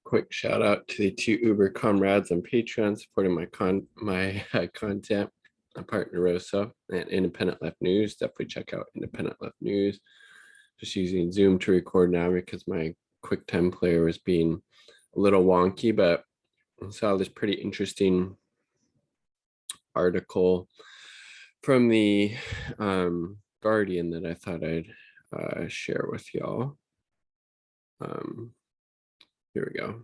quick shout out to the two Uber comrades on Patreon supporting my content. I'm partner Rosa and Independent Left News. Definitely check out Independent Left News. Just using Zoom to record now because my QuickTime player was being a little wonky, but I saw this pretty interesting article from the Guardian that I thought I'd share with y'all. Here we go.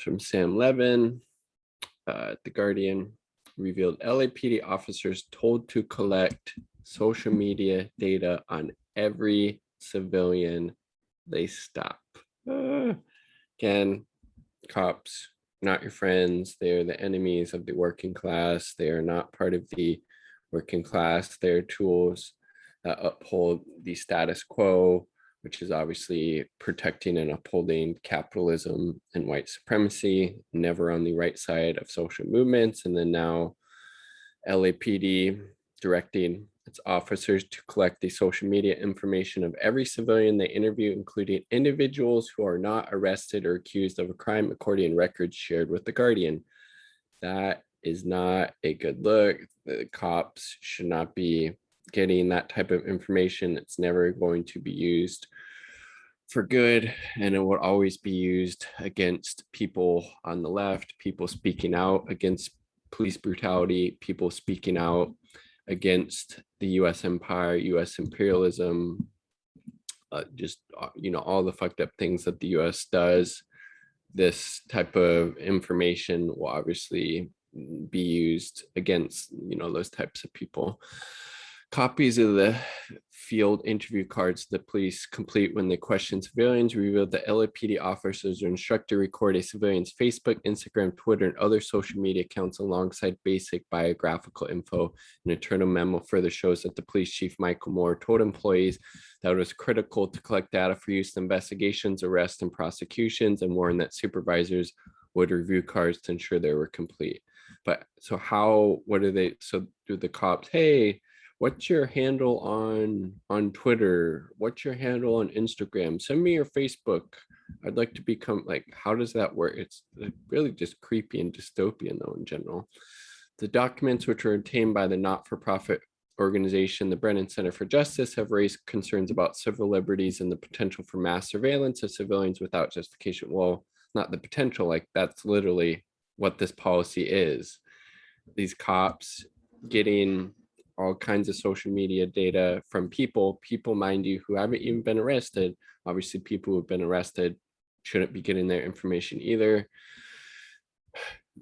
From Sam Levin, The Guardian revealed LAPD officers told to collect social media data on every civilian they stop. Again, cops, not your friends. They're the enemies of the working class. They are not part of the working class. They're tools that uphold the status quo, which is obviously protecting and upholding capitalism and white supremacy, never on the right side of social movements. And then now LAPD directing its officers to collect the social media information of every civilian they interview, including individuals who are not arrested or accused of a crime, according to records shared with The Guardian. That is not a good look. The cops should not be getting that type of information. It's never going to be used for good, and it will always be used against people on the left, people speaking out against police brutality, people speaking out against the US empire, US imperialism, all the fucked up things that the US does. This type of information will obviously be used against those types of people. Copies of the field interview cards the police complete when they question civilians revealed that LAPD officers are instructed to record a civilian's Facebook, Instagram, Twitter, and other social media accounts alongside basic biographical info. An internal memo further shows that the police chief, Michael Moore, told employees that it was critical to collect data for use in investigations, arrests, and prosecutions, and warned that supervisors would review cards to ensure they were complete. But so do the cops, hey, what's your handle on Twitter? What's your handle on Instagram? Send me your Facebook. I'd like to become, like, how does that work? It's really just creepy and dystopian though in general. The documents, which were obtained by the not-for-profit organization, the Brennan Center for Justice, have raised concerns about civil liberties and the potential for mass surveillance of civilians without justification. Well, not the potential, like that's literally what this policy is. These cops getting all kinds of social media data from people, mind you, who haven't even been arrested. Obviously, people who've been arrested shouldn't be getting their information either.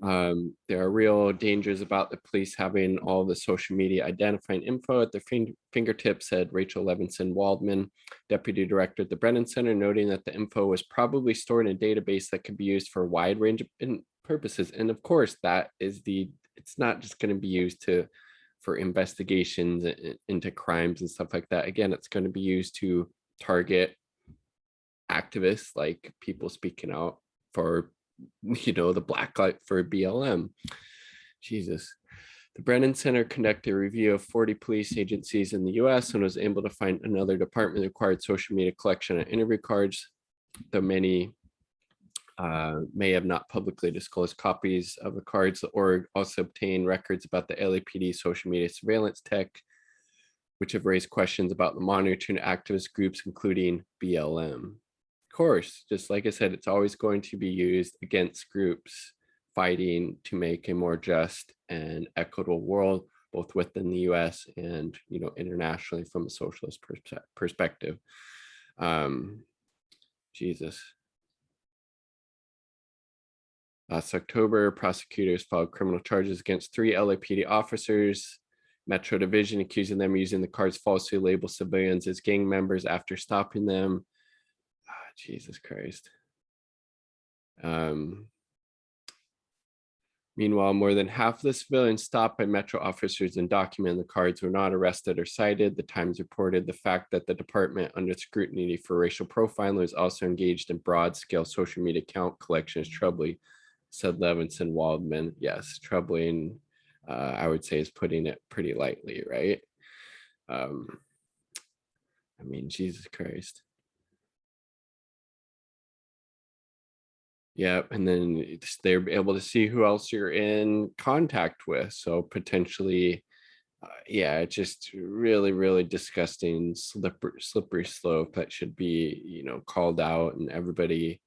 There are real dangers about the police having all the social media identifying info at their fingertips, said Rachel Levinson Waldman, deputy director at the Brennan Center, noting that the info was probably stored in a database that could be used for a wide range of purposes. And of course, it's not just going to be used for investigations into crimes and stuff like that. Again, it's going to be used to target activists, like people speaking out for the black light for BLM. Jesus. The Brennan Center conducted a review of 40 police agencies in the US and was able to find another department that required social media collection and interview cards, though many may have not publicly disclosed copies of the cards, or also obtained records about the LAPD social media surveillance tech, which have raised questions about the monitoring activist groups, including BLM. Of course, just like I said, it's always going to be used against groups fighting to make a more just and equitable world, both within the US and internationally from a socialist perspective. Jesus. Last October, prosecutors filed criminal charges against 3 LAPD officers, Metro Division, accusing them of using the cards falsely labeled civilians as gang members after stopping them. Jesus Christ. Meanwhile, more than half of the civilians stopped by Metro officers and documented the cards were not arrested or cited. The Times reported the fact that the department, under scrutiny for racial profiling, was also engaged in broad-scale social media account collection is troubling, said Levinson Waldman. Yes, troubling, I would say, is putting it pretty lightly, right? I mean, Jesus Christ. Yep, and then they're able to see who else you're in contact with. So potentially, yeah, it's just really, really disgusting, slippery slope that should be, called out, and everybody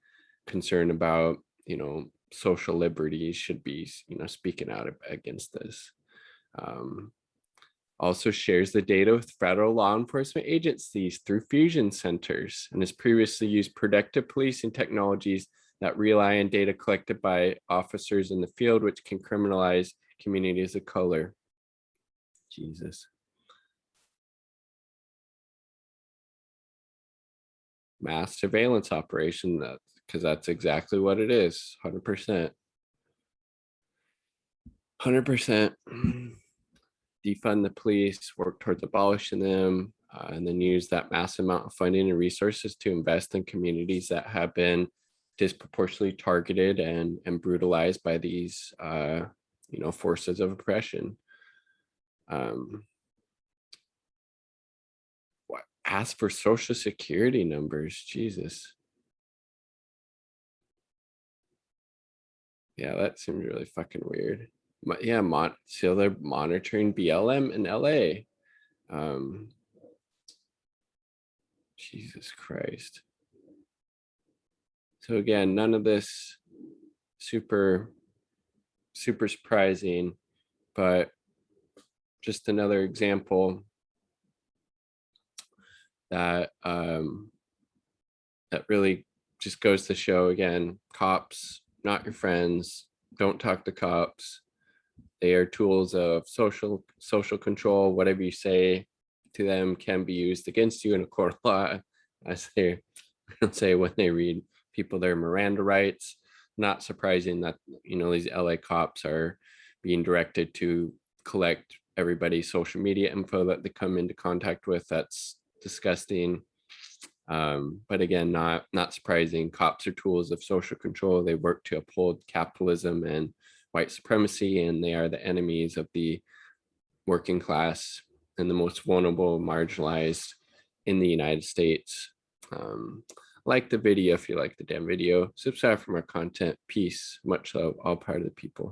concerned about, social liberties should be, speaking out against this. Um, Also shares the data with federal law enforcement agencies through fusion centers, and has previously used predictive policing technologies that rely on data collected by officers in the field, which can criminalize communities of color. Jesus. Mass surveillance operation, that because that's exactly what it is. 100%. 100%. Defund the police, work towards abolishing them, and then use that massive amount of funding and resources to invest in communities that have been disproportionately targeted and brutalized by these forces of oppression. What, ask for social security numbers? Jesus. Yeah, that seems really fucking weird. Yeah, so they're monitoring BLM in LA. Jesus Christ. So again, none of this super surprising, but just another example that that really just goes to show, again, cops not your friends. Don't talk to cops. They are tools of social control. Whatever you say to them can be used against you in a court of law, as they say when they read people their Miranda rights. Not surprising that these LA cops are being directed to collect everybody's social media info that they come into contact with. That's disgusting. But again, not surprising. Cops are tools of social control. They work to uphold capitalism and white supremacy, and they are the enemies of the working class and the most vulnerable, marginalized in the United States. Like the video if you like the damn video. Subscribe for more content. Peace. Much love. All part of the people.